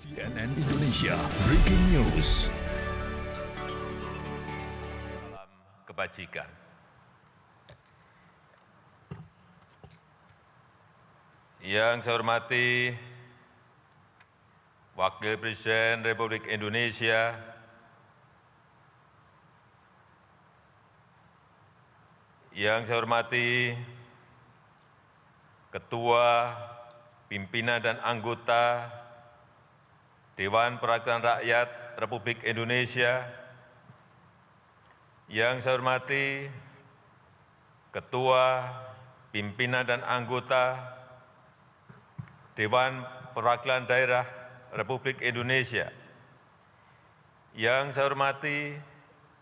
CNN Indonesia Breaking News. Salam kebajikan. Yang saya hormati Wakil Presiden Republik Indonesia, yang saya hormati Ketua, pimpinan dan anggota Dewan Perwakilan Rakyat Republik Indonesia, yang saya hormati Ketua, pimpinan dan anggota Dewan Perwakilan Daerah Republik Indonesia, yang saya hormati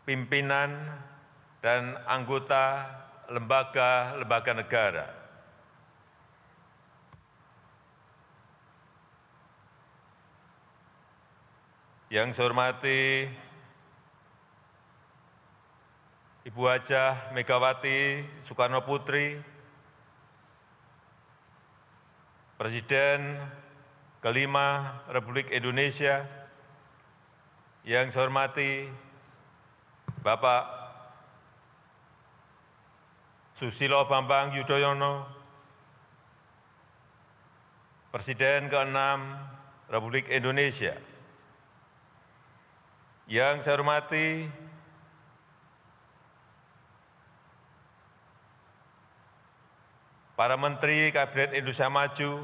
pimpinan dan anggota lembaga-lembaga negara, yang saya hormati Ibu Hajah Megawati Soekarno Putri, Presiden kelima Republik Indonesia, yang saya hormati Bapak Susilo Bambang Yudhoyono, Presiden ke-6 Republik Indonesia, yang saya hormati para Menteri Kabinet Indonesia Maju,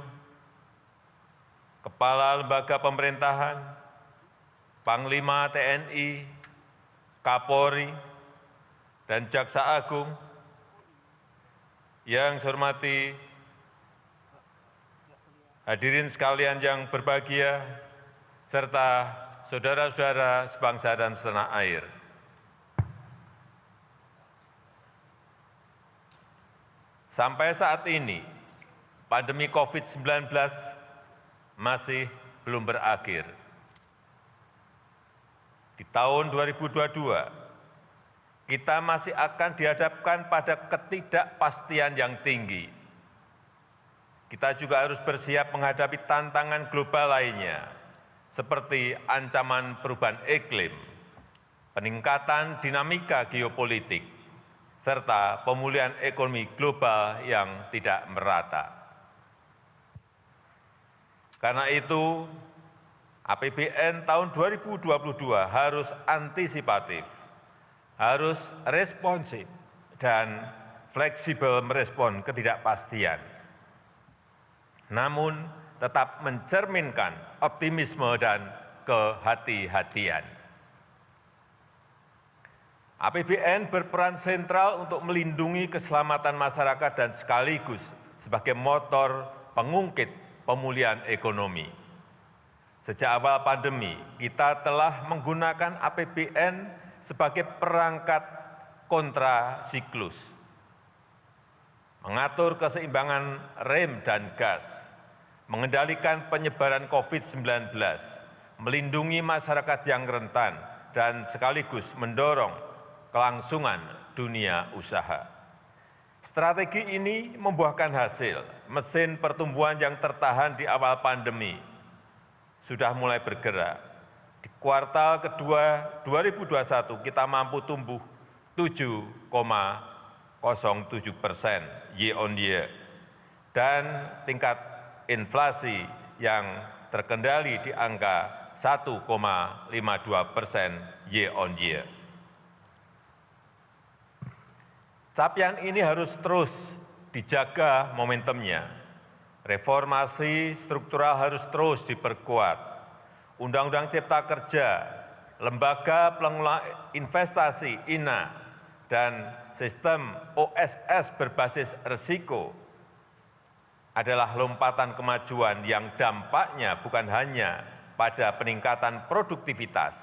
Kepala Lembaga Pemerintahan, Panglima TNI, Kapolri, dan Jaksa Agung, yang saya hormati hadirin sekalian yang berbahagia, serta saudara-saudara sebangsa dan setanah air. Sampai saat ini, pandemi COVID-19 masih belum berakhir. Di tahun 2022, kita masih akan dihadapkan pada ketidakpastian yang tinggi. Kita juga harus bersiap menghadapi tantangan global lainnya, seperti ancaman perubahan iklim, peningkatan dinamika geopolitik, serta pemulihan ekonomi global yang tidak merata. Karena itu, APBN tahun 2022 harus antisipatif, harus responsif, dan fleksibel merespon ketidakpastian. Namun, tetap mencerminkan optimisme dan kehati-hatian. APBN berperan sentral untuk melindungi keselamatan masyarakat dan sekaligus sebagai motor pengungkit pemulihan ekonomi. Sejak awal pandemi, kita telah menggunakan APBN sebagai perangkat kontrasiklus, mengatur keseimbangan rem dan gas, mengendalikan penyebaran COVID-19, melindungi masyarakat yang rentan, dan sekaligus mendorong kelangsungan dunia usaha. Strategi ini membuahkan hasil. Mesin pertumbuhan yang tertahan di awal pandemi sudah mulai bergerak. Di kuartal kedua 2021 kita mampu tumbuh 7,07% year on year, dan tingkat inflasi yang terkendali di angka 1,52% year on year. Capaian ini harus terus dijaga momentumnya. Reformasi struktural harus terus diperkuat. Undang-Undang Cipta Kerja, Lembaga Pengelola Investasi (INA), dan sistem OSS berbasis risiko adalah lompatan kemajuan yang dampaknya bukan hanya pada peningkatan produktivitas,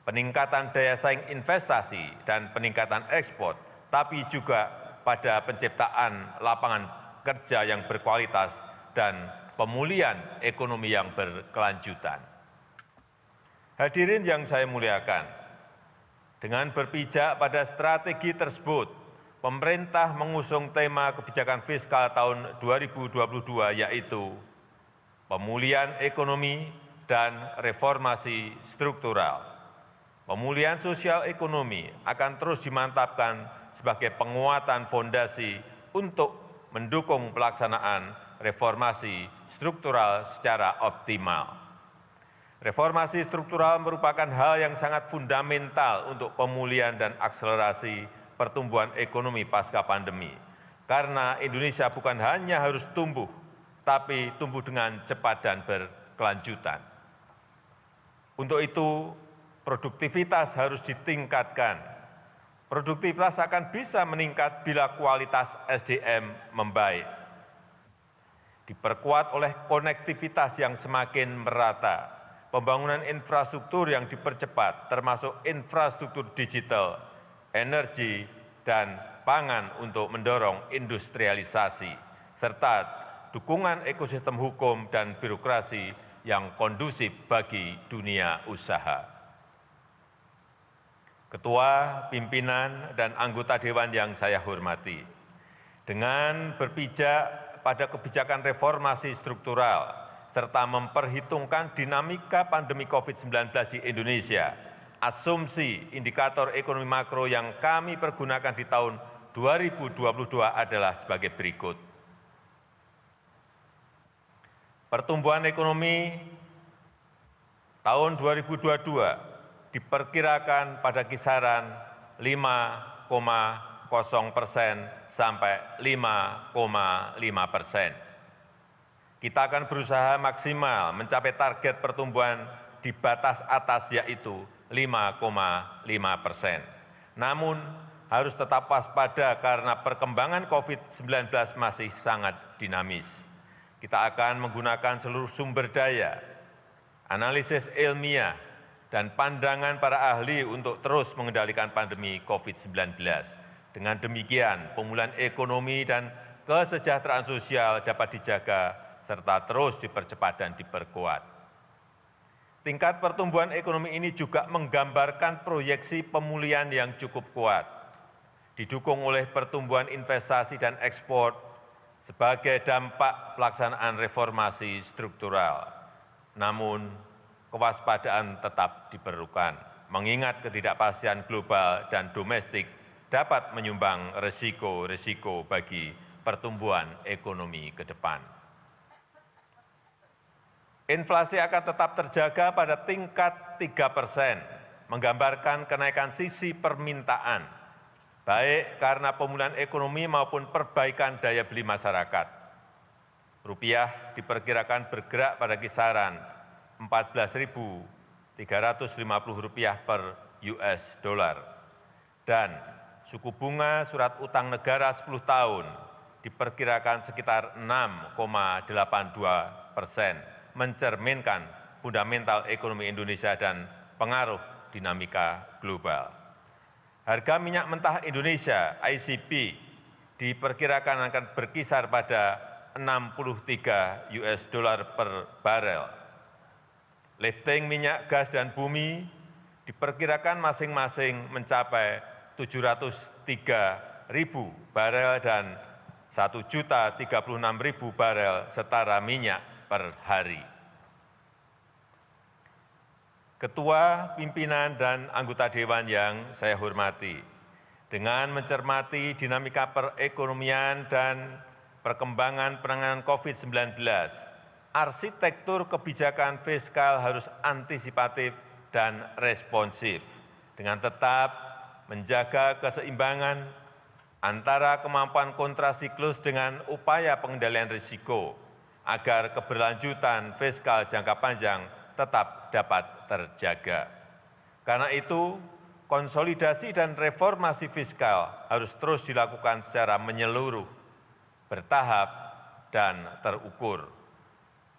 peningkatan daya saing investasi, dan peningkatan ekspor, tapi juga pada penciptaan lapangan kerja yang berkualitas dan pemulihan ekonomi yang berkelanjutan. Hadirin yang saya muliakan, dengan berpijak pada strategi tersebut, pemerintah mengusung tema kebijakan fiskal tahun 2022, yaitu pemulihan ekonomi, dan reformasi struktural. Pemulihan sosial ekonomi akan terus dimantapkan sebagai penguatan fondasi untuk mendukung pelaksanaan reformasi struktural secara optimal. Reformasi struktural merupakan hal yang sangat fundamental untuk pemulihan dan akselerasi pertumbuhan ekonomi pasca pandemi. Karena Indonesia bukan hanya harus tumbuh, tapi tumbuh dengan cepat dan berkelanjutan. Untuk itu, produktivitas harus ditingkatkan. Produktivitas akan bisa meningkat bila kualitas SDM membaik. Diperkuat oleh konektivitas yang semakin merata, pembangunan infrastruktur yang dipercepat, termasuk infrastruktur digital, energi, dan pangan untuk mendorong industrialisasi, serta dukungan ekosistem hukum dan birokrasi yang kondusif bagi dunia usaha. Ketua, pimpinan, dan anggota Dewan yang saya hormati, dengan berpijak pada kebijakan reformasi struktural, serta memperhitungkan dinamika pandemi COVID-19 di Indonesia, asumsi indikator ekonomi makro yang kami pergunakan di tahun 2022 adalah sebagai berikut. Pertumbuhan ekonomi tahun 2022 diperkirakan pada kisaran 5,0% sampai 5,5%. Kita akan berusaha maksimal mencapai target pertumbuhan di batas atas yaitu 5,5%. Namun harus tetap waspada karena perkembangan COVID-19 masih sangat dinamis. Kita akan menggunakan seluruh sumber daya, analisis ilmiah, dan pandangan para ahli untuk terus mengendalikan pandemi COVID-19. Dengan demikian, pemulihan ekonomi dan kesejahteraan sosial dapat dijaga serta terus dipercepat dan diperkuat. Tingkat pertumbuhan ekonomi ini juga menggambarkan proyeksi pemulihan yang cukup kuat, didukung oleh pertumbuhan investasi dan ekspor sebagai dampak pelaksanaan reformasi struktural. Namun, kewaspadaan tetap diperlukan, mengingat ketidakpastian global dan domestik dapat menyumbang risiko-risiko bagi pertumbuhan ekonomi ke depan. Inflasi akan tetap terjaga pada tingkat 3%, menggambarkan kenaikan sisi permintaan, baik karena pemulihan ekonomi maupun perbaikan daya beli masyarakat. Rupiah diperkirakan bergerak pada kisaran Rp14.350 per US dollar. Dan suku bunga surat utang negara 10 tahun diperkirakan sekitar 6,82%, mencerminkan fundamental ekonomi Indonesia dan pengaruh dinamika global. Harga minyak mentah Indonesia (ICP) diperkirakan akan berkisar pada 63 US dollar per barel. Lifting minyak, gas, dan bumi diperkirakan masing-masing mencapai 703.000 barel dan 1.036.000 barel setara minyak per hari. Ketua, pimpinan, dan anggota Dewan yang saya hormati, dengan mencermati dinamika perekonomian dan perkembangan penanganan COVID-19, arsitektur kebijakan fiskal harus antisipatif dan responsif, dengan tetap menjaga keseimbangan antara kemampuan kontrasiklus dengan upaya pengendalian risiko, agar keberlanjutan fiskal jangka panjang tetap dapat terjaga. Karena itu, konsolidasi dan reformasi fiskal harus terus dilakukan secara menyeluruh, bertahap, dan terukur,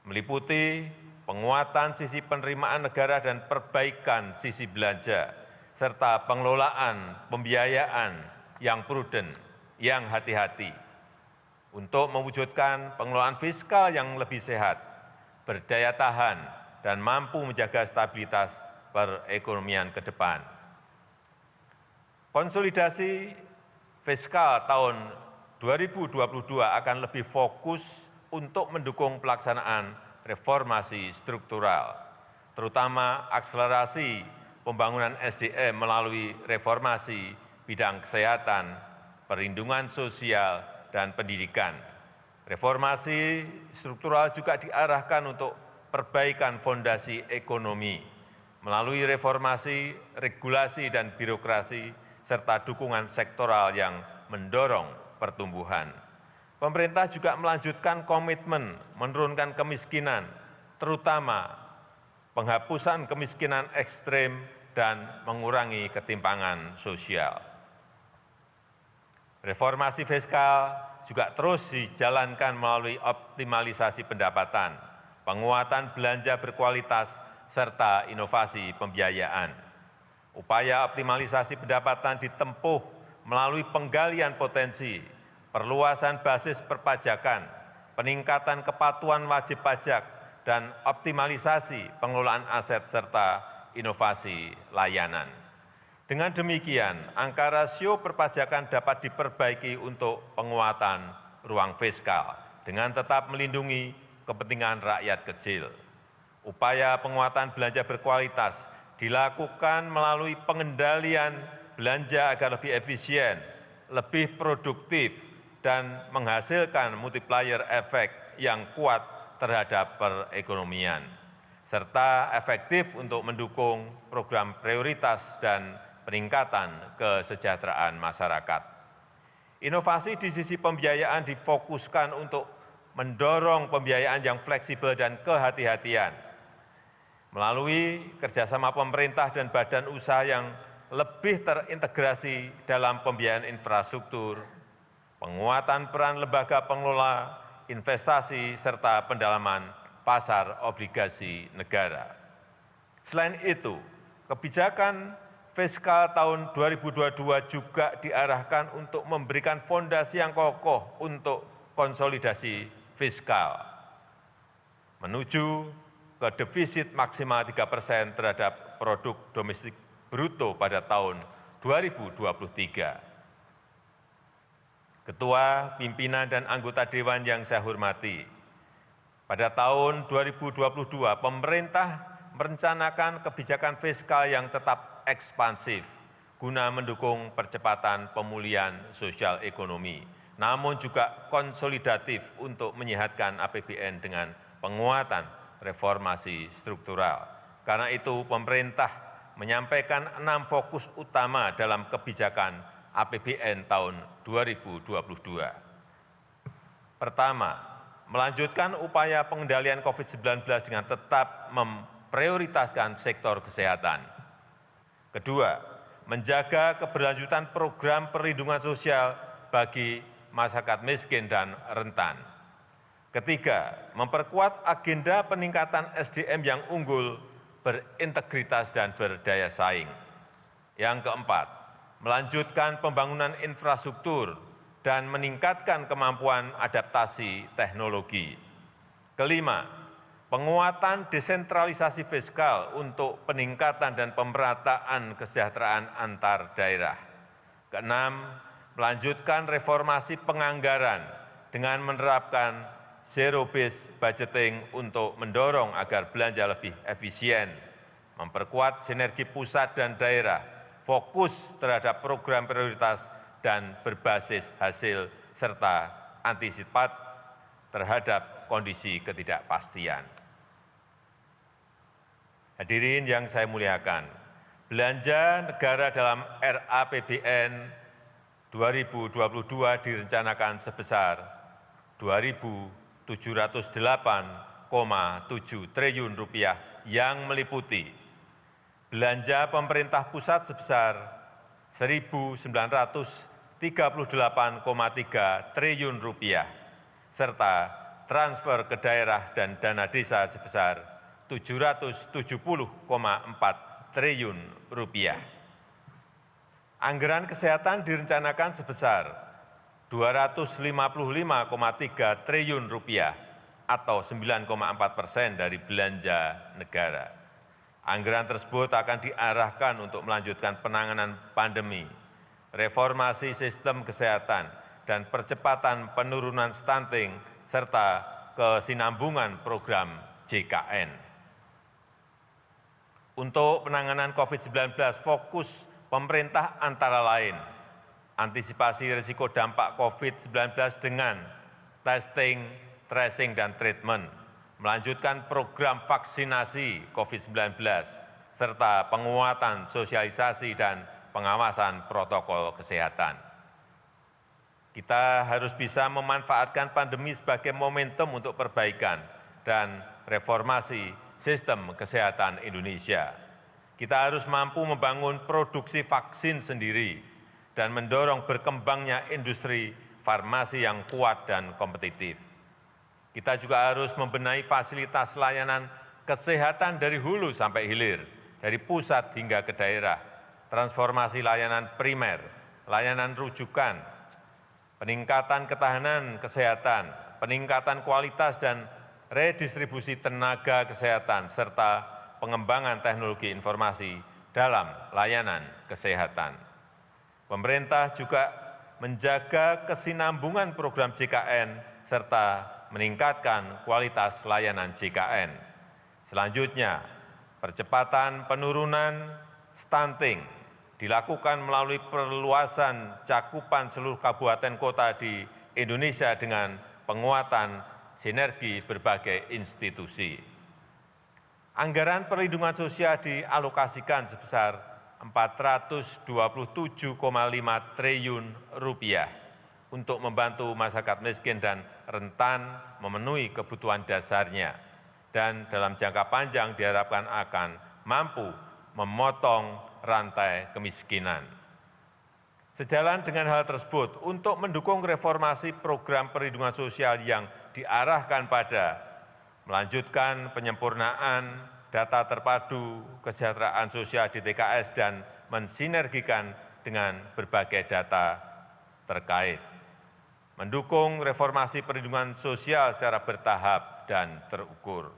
meliputi penguatan sisi penerimaan negara dan perbaikan sisi belanja, serta pengelolaan pembiayaan yang prudent, yang hati-hati, untuk mewujudkan pengelolaan fiskal yang lebih sehat, berdaya tahan, dan mampu menjaga stabilitas perekonomian ke depan. Konsolidasi fiskal tahun 2022 akan lebih fokus untuk mendukung pelaksanaan reformasi struktural, terutama akselerasi pembangunan SDM melalui reformasi bidang kesehatan, perlindungan sosial, dan pendidikan. Reformasi struktural juga diarahkan untuk perbaikan fondasi ekonomi melalui reformasi regulasi dan birokrasi serta dukungan sektoral yang mendorong pertumbuhan. Pemerintah juga melanjutkan komitmen menurunkan kemiskinan, terutama penghapusan kemiskinan ekstrem dan mengurangi ketimpangan sosial. Reformasi fiskal juga terus dijalankan melalui optimalisasi pendapatan, penguatan belanja berkualitas, serta inovasi pembiayaan. Upaya optimalisasi pendapatan ditempuh melalui penggalian potensi, perluasan basis perpajakan, peningkatan kepatuhan wajib pajak, dan optimalisasi pengelolaan aset serta inovasi layanan. Dengan demikian, angka rasio perpajakan dapat diperbaiki untuk penguatan ruang fiskal dengan tetap melindungi kepentingan rakyat kecil. Upaya penguatan belanja berkualitas dilakukan melalui pengendalian belanja agar lebih efisien, lebih produktif, dan menghasilkan multiplier efek yang kuat terhadap perekonomian, serta efektif untuk mendukung program prioritas dan peningkatan kesejahteraan masyarakat. Inovasi di sisi pembiayaan difokuskan untuk mendorong pembiayaan yang fleksibel dan kehati-hatian melalui kerjasama pemerintah dan badan usaha yang lebih terintegrasi dalam pembiayaan infrastruktur, penguatan peran lembaga pengelola investasi, serta pendalaman pasar obligasi negara. Selain itu, kebijakan fiskal tahun 2022 juga diarahkan untuk memberikan fondasi yang kokoh untuk konsolidasi fiskal, menuju ke defisit maksimal 3% terhadap produk domestik bruto pada tahun 2023. Ketua, pimpinan, dan anggota Dewan yang saya hormati, pada tahun 2022 pemerintah merencanakan kebijakan fiskal yang tetap ekspansif guna mendukung percepatan pemulihan sosial ekonomi, namun juga konsolidatif untuk menyehatkan APBN dengan penguatan reformasi struktural. Karena itu pemerintah menyampaikan 6 fokus utama dalam kebijakan APBN tahun 2022. Pertama, melanjutkan upaya pengendalian COVID-19 dengan tetap memprioritaskan sektor kesehatan. Kedua, menjaga keberlanjutan program perlindungan sosial bagi masyarakat miskin dan rentan. Ketiga, memperkuat agenda peningkatan SDM yang unggul, berintegritas, dan berdaya saing. Yang keempat, melanjutkan pembangunan infrastruktur dan meningkatkan kemampuan adaptasi teknologi. Kelima, penguatan desentralisasi fiskal untuk peningkatan dan pemerataan kesejahteraan antar daerah. Keenam, melanjutkan reformasi penganggaran dengan menerapkan zero-based budgeting untuk mendorong agar belanja lebih efisien, memperkuat sinergi pusat dan daerah, fokus terhadap program prioritas dan berbasis hasil, serta antisipat terhadap kondisi ketidakpastian. Hadirin yang saya muliakan, belanja negara dalam RAPBN 2022 direncanakan sebesar Rp2.708,7 triliun yang meliputi belanja pemerintah pusat sebesar Rp1.938,3 triliun, serta transfer ke daerah dan dana desa sebesar Rp770,4 triliun. Anggaran kesehatan direncanakan sebesar Rp255,3 triliun atau 9,4% dari belanja negara. Anggaran tersebut akan diarahkan untuk melanjutkan penanganan pandemi, reformasi sistem kesehatan, dan percepatan penurunan stunting, serta kesinambungan program JKN. Untuk penanganan COVID-19, fokus pemerintah antara lain antisipasi risiko dampak COVID-19 dengan testing, tracing, dan treatment, melanjutkan program vaksinasi COVID-19, serta penguatan sosialisasi dan pengawasan protokol kesehatan. Kita harus bisa memanfaatkan pandemi sebagai momentum untuk perbaikan dan reformasi sistem kesehatan Indonesia. Kita harus mampu membangun produksi vaksin sendiri dan mendorong berkembangnya industri farmasi yang kuat dan kompetitif. Kita juga harus membenahi fasilitas layanan kesehatan dari hulu sampai hilir, dari pusat hingga ke daerah, transformasi layanan primer, layanan rujukan, peningkatan ketahanan kesehatan, peningkatan kualitas dan redistribusi tenaga kesehatan, serta pengembangan teknologi informasi dalam layanan kesehatan. Pemerintah juga menjaga kesinambungan program JKN serta meningkatkan kualitas layanan JKN. Selanjutnya, percepatan penurunan stunting dilakukan melalui perluasan cakupan seluruh kabupaten kota di Indonesia dengan penguatan sinergi berbagai institusi. Anggaran perlindungan sosial dialokasikan sebesar Rp427,5 triliun untuk membantu masyarakat miskin dan rentan memenuhi kebutuhan dasarnya, dan dalam jangka panjang diharapkan akan mampu memotong rantai kemiskinan. Sejalan dengan hal tersebut, untuk mendukung reformasi program perlindungan sosial yang diarahkan pada melanjutkan penyempurnaan data terpadu kesejahteraan sosial di TKS dan mensinergikan dengan berbagai data terkait. Mendukung reformasi perlindungan sosial secara bertahap dan terukur.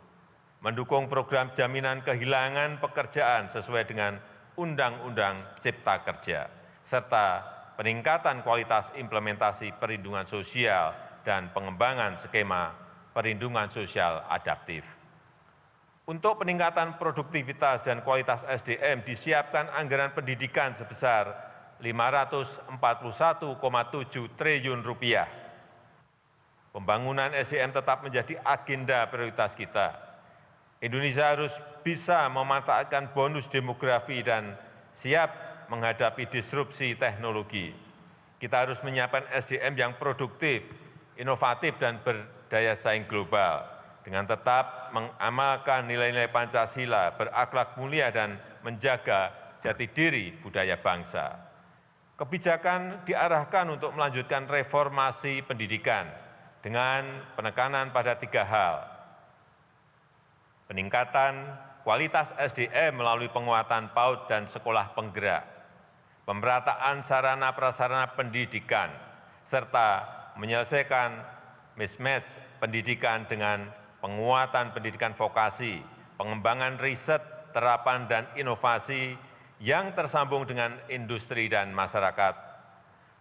Mendukung program jaminan kehilangan pekerjaan sesuai dengan Undang-Undang Cipta Kerja, serta peningkatan kualitas implementasi perlindungan sosial dan pengembangan skema perlindungan sosial adaptif. Untuk peningkatan produktivitas dan kualitas SDM disiapkan anggaran pendidikan sebesar Rp541,7 triliun. Pembangunan SDM tetap menjadi agenda prioritas kita. Indonesia harus bisa memanfaatkan bonus demografi dan siap menghadapi disrupsi teknologi. Kita harus menyiapkan SDM yang produktif, inovatif, dan berdaya saing global, dengan tetap mengamalkan nilai-nilai Pancasila, berakhlak mulia, dan menjaga jati diri budaya bangsa. Kebijakan diarahkan untuk melanjutkan reformasi pendidikan dengan penekanan pada 3 hal. Peningkatan kualitas SDM melalui penguatan PAUD dan sekolah penggerak, pemerataan sarana prasarana pendidikan, serta menyelesaikan mismatch pendidikan dengan penguatan pendidikan vokasi, pengembangan riset, terapan, dan inovasi yang tersambung dengan industri dan masyarakat,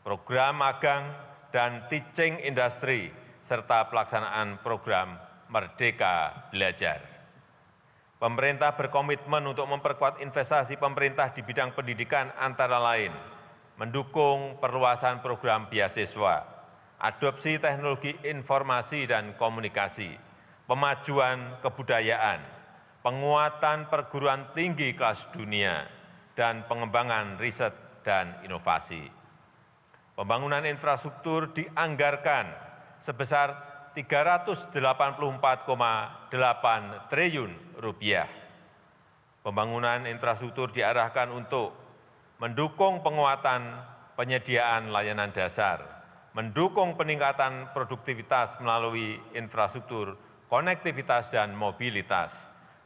program magang dan teaching industry, serta pelaksanaan program Merdeka Belajar. Pemerintah berkomitmen untuk memperkuat investasi pemerintah di bidang pendidikan antara lain, mendukung perluasan program beasiswa, adopsi teknologi informasi dan komunikasi, pemajuan kebudayaan, penguatan perguruan tinggi kelas dunia, dan pengembangan riset dan inovasi. Pembangunan infrastruktur dianggarkan sebesar Rp384,8 triliun. Pembangunan infrastruktur diarahkan untuk mendukung penguatan penyediaan layanan dasar, mendukung peningkatan produktivitas melalui infrastruktur konektivitas dan mobilitas,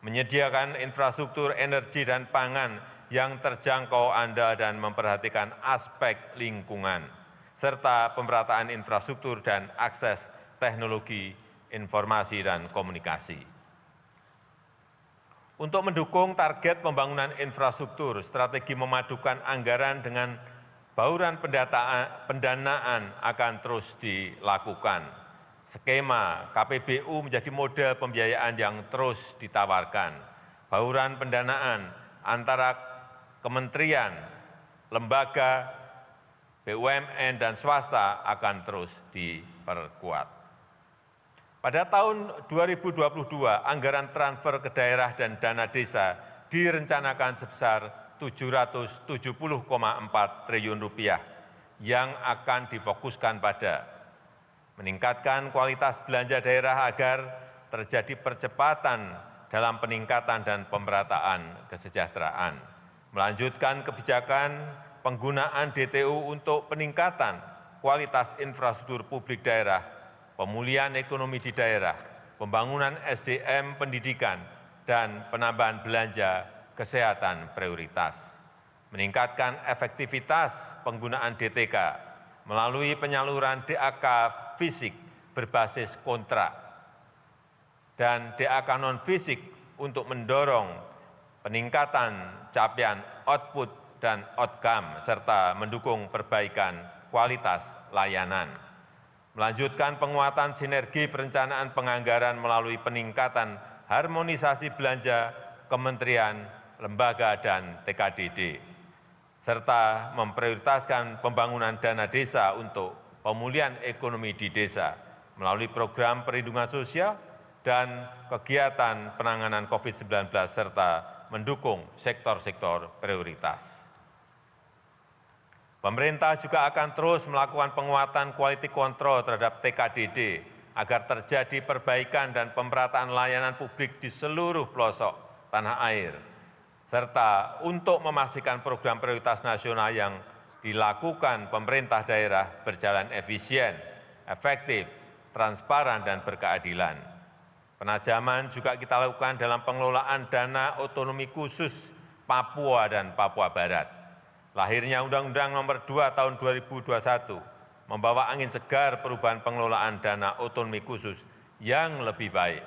menyediakan infrastruktur energi dan pangan yang terjangkau andal dan memperhatikan aspek lingkungan, serta pemerataan infrastruktur dan akses teknologi informasi dan komunikasi. Untuk mendukung target pembangunan infrastruktur, strategi memadukan anggaran dengan bauran pendanaan akan terus dilakukan. Skema KPBU menjadi model pembiayaan yang terus ditawarkan. Bauran pendanaan antara kementerian, lembaga, BUMN, dan swasta akan terus diperkuat. Pada tahun 2022, anggaran transfer ke daerah dan dana desa direncanakan sebesar Rp770,4 triliun yang akan difokuskan pada meningkatkan kualitas belanja daerah agar terjadi percepatan dalam peningkatan dan pemerataan kesejahteraan, melanjutkan kebijakan penggunaan DTU untuk peningkatan kualitas infrastruktur publik daerah, pemulihan ekonomi di daerah, pembangunan SDM pendidikan, dan penambahan belanja kesehatan prioritas, meningkatkan efektivitas penggunaan DTK melalui penyaluran DAK fisik berbasis kontrak dan DAK non-fisik untuk mendorong peningkatan capaian output dan outcome serta mendukung perbaikan kualitas layanan. Melanjutkan penguatan sinergi perencanaan penganggaran melalui peningkatan harmonisasi belanja kementerian, lembaga, dan TKDD, serta memprioritaskan pembangunan dana desa untuk pemulihan ekonomi di desa melalui program perlindungan sosial dan kegiatan penanganan COVID-19 serta mendukung sektor-sektor prioritas. Pemerintah juga akan terus melakukan penguatan quality control terhadap TKDD agar terjadi perbaikan dan pemerataan layanan publik di seluruh pelosok tanah air, serta untuk memastikan program prioritas nasional yang dilakukan pemerintah daerah berjalan efisien, efektif, transparan, dan berkeadilan. Penajaman juga kita lakukan dalam pengelolaan dana otonomi khusus Papua dan Papua Barat. Lahirnya Undang-Undang Nomor 2 Tahun 2021 membawa angin segar perubahan pengelolaan dana otonomi khusus yang lebih baik.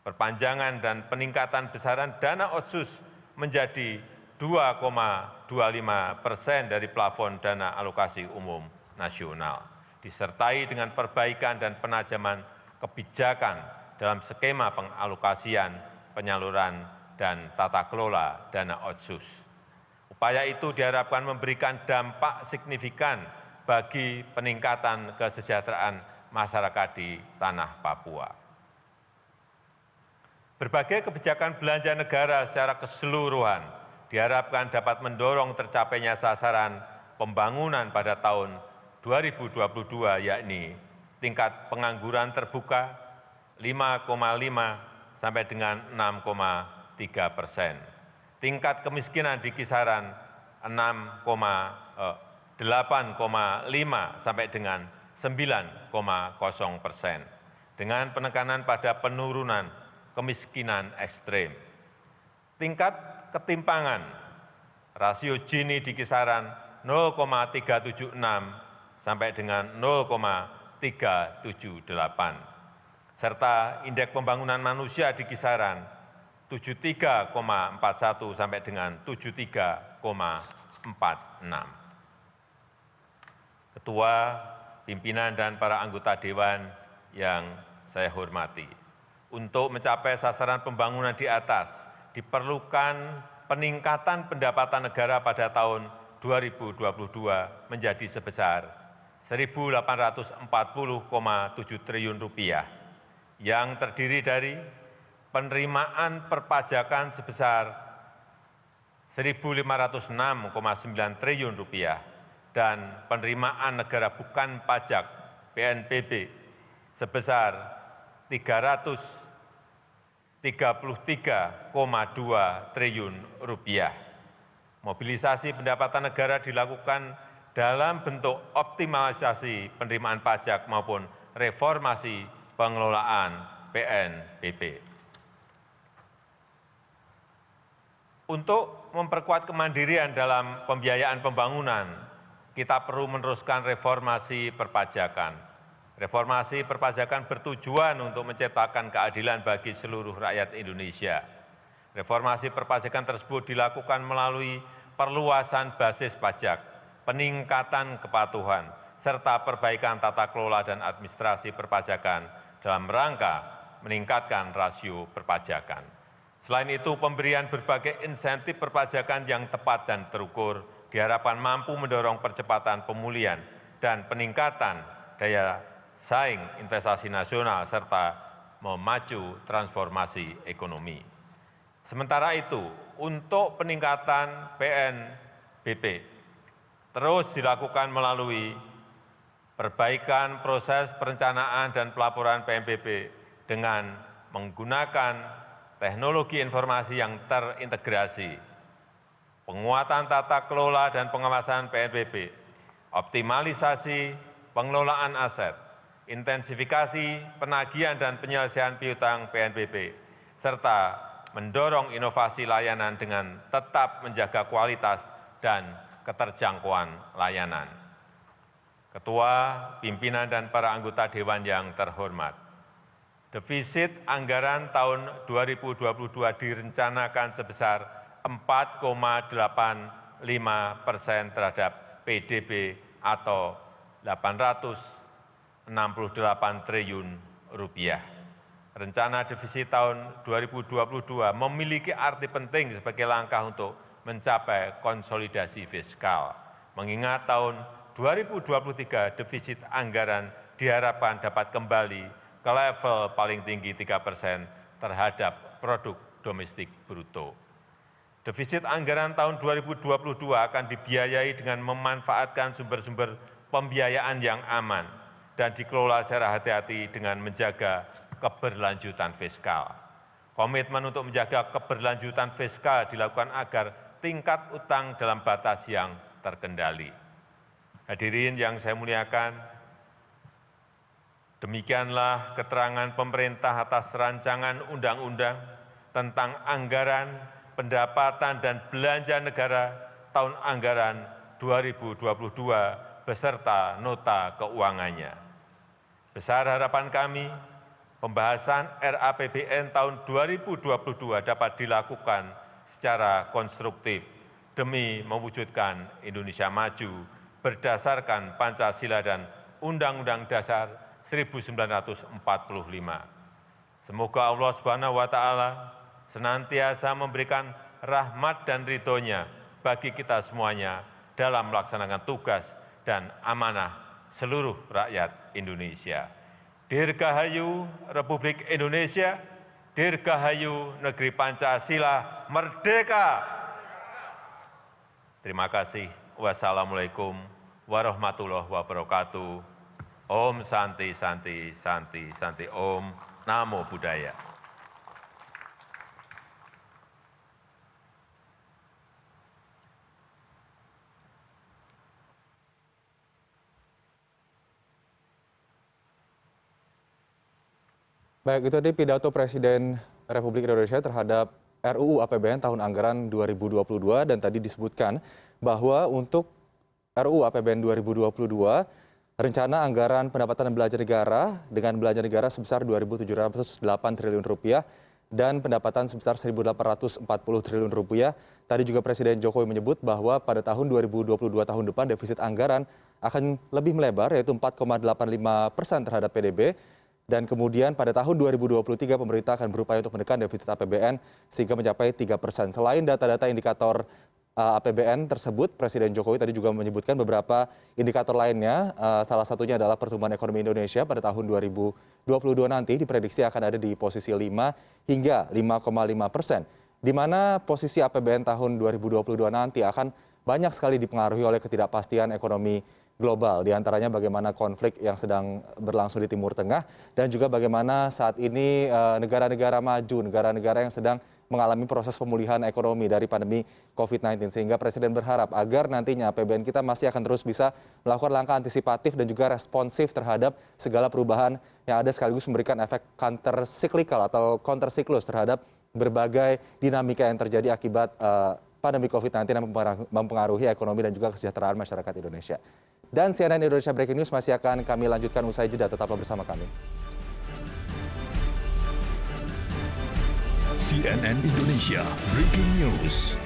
Perpanjangan dan peningkatan besaran dana otsus menjadi 2,25% dari plafon dana alokasi umum nasional, disertai dengan perbaikan dan penajaman kebijakan dalam skema pengalokasian, penyaluran, dan tata kelola dana otsus. Upaya itu diharapkan memberikan dampak signifikan bagi peningkatan kesejahteraan masyarakat di tanah Papua. Berbagai kebijakan belanja negara secara keseluruhan diharapkan dapat mendorong tercapainya sasaran pembangunan pada tahun 2022, yakni tingkat pengangguran terbuka 5,5 sampai dengan 6,3%. Tingkat kemiskinan di kisaran 8,5 sampai dengan 9,0%, dengan penekanan pada penurunan kemiskinan ekstrim. Tingkat ketimpangan rasio Gini di kisaran 0,376 sampai dengan 0,378, serta indeks pembangunan manusia di kisaran 73,41 sampai dengan 73,46. Ketua, pimpinan, dan para anggota Dewan yang saya hormati, untuk mencapai sasaran pembangunan di atas diperlukan peningkatan pendapatan negara pada tahun 2022 menjadi sebesar Rp1.840,7 triliun yang terdiri dari penerimaan perpajakan sebesar Rp1.506,9 triliun dan penerimaan negara bukan pajak PNBP sebesar Rp333,2 triliun. Mobilisasi pendapatan negara dilakukan dalam bentuk optimalisasi penerimaan pajak maupun reformasi pengelolaan PNBP. Untuk memperkuat kemandirian dalam pembiayaan pembangunan, kita perlu meneruskan reformasi perpajakan. Reformasi perpajakan bertujuan untuk menciptakan keadilan bagi seluruh rakyat Indonesia. Reformasi perpajakan tersebut dilakukan melalui perluasan basis pajak, peningkatan kepatuhan, serta perbaikan tata kelola dan administrasi perpajakan dalam rangka meningkatkan rasio perpajakan. Selain itu, pemberian berbagai insentif perpajakan yang tepat dan terukur diharapkan mampu mendorong percepatan pemulihan dan peningkatan daya saing investasi nasional serta memacu transformasi ekonomi. Sementara itu, untuk peningkatan PNBP terus dilakukan melalui perbaikan proses perencanaan dan pelaporan PNBP dengan menggunakan teknologi informasi yang terintegrasi, penguatan tata kelola dan pengawasan PNBP, optimalisasi pengelolaan aset, intensifikasi penagihan dan penyelesaian piutang PNBP, serta mendorong inovasi layanan dengan tetap menjaga kualitas dan keterjangkauan layanan. Ketua, pimpinan, dan para anggota Dewan yang terhormat, defisit anggaran tahun 2022 direncanakan sebesar 4,85% terhadap PDB atau 868 triliun rupiah. Rencana defisit tahun 2022 memiliki arti penting sebagai langkah untuk mencapai konsolidasi fiskal. Mengingat tahun 2023 defisit anggaran diharapkan dapat kembali ke level paling tinggi 3% terhadap produk domestik bruto. Defisit anggaran tahun 2022 akan dibiayai dengan memanfaatkan sumber-sumber pembiayaan yang aman dan dikelola secara hati-hati dengan menjaga keberlanjutan fiskal. Komitmen untuk menjaga keberlanjutan fiskal dilakukan agar tingkat utang dalam batas yang terkendali. Hadirin yang saya muliakan, demikianlah keterangan pemerintah atas rancangan undang-undang tentang anggaran, pendapatan, dan belanja negara tahun anggaran 2022 beserta nota keuangannya. Besar harapan kami, pembahasan RAPBN tahun 2022 dapat dilakukan secara konstruktif demi mewujudkan Indonesia maju berdasarkan Pancasila dan Undang-Undang Dasar 1945. Semoga Allah Subhanahu wa Ta'ala senantiasa memberikan rahmat dan ridho-Nya bagi kita semuanya dalam melaksanakan tugas dan amanah seluruh rakyat Indonesia. Dirgahayu Republik Indonesia, Dirgahayu Negeri Pancasila, Merdeka! Terima kasih. Wassalamualaikum warahmatullahi wabarakatuh. Om Santi Santi Santi Santi Om Namo Buddhaya. Baik, itu tadi pidato Presiden Republik Indonesia terhadap RUU APBN tahun anggaran 2022 dan tadi disebutkan bahwa untuk RUU APBN 2022 rencana anggaran pendapatan dan belanja negara dengan belanja negara sebesar 2.708 triliun rupiah dan pendapatan sebesar 1.840 triliun rupiah. Tadi juga Presiden Jokowi menyebut bahwa pada tahun 2022 tahun depan defisit anggaran akan lebih melebar yaitu 4,85% terhadap PDB. Dan kemudian pada tahun 2023 pemerintah akan berupaya untuk menekan defisit APBN sehingga mencapai 3%. Selain data-data indikator APBN tersebut, Presiden Jokowi tadi juga menyebutkan beberapa indikator lainnya. Salah satunya adalah pertumbuhan ekonomi Indonesia pada tahun 2022 nanti diprediksi akan ada di posisi 5 hingga 5,5%. Di mana posisi APBN tahun 2022 nanti akan banyak sekali dipengaruhi oleh ketidakpastian ekonomi global, diantaranya bagaimana konflik yang sedang berlangsung di Timur Tengah dan juga bagaimana saat ini negara-negara maju, negara-negara yang sedang mengalami proses pemulihan ekonomi dari pandemi COVID-19. Sehingga Presiden berharap agar nantinya APBN kita masih akan terus bisa melakukan langkah antisipatif dan juga responsif terhadap segala perubahan yang ada sekaligus memberikan efek counter cyclical atau counter siklus terhadap berbagai dinamika yang terjadi akibat pandemi COVID-19 yang mempengaruhi ekonomi dan juga kesejahteraan masyarakat Indonesia. Dan CNN Indonesia Breaking News masih akan kami lanjutkan usai jeda, tetaplah bersama kami. CNN Indonesia Breaking News.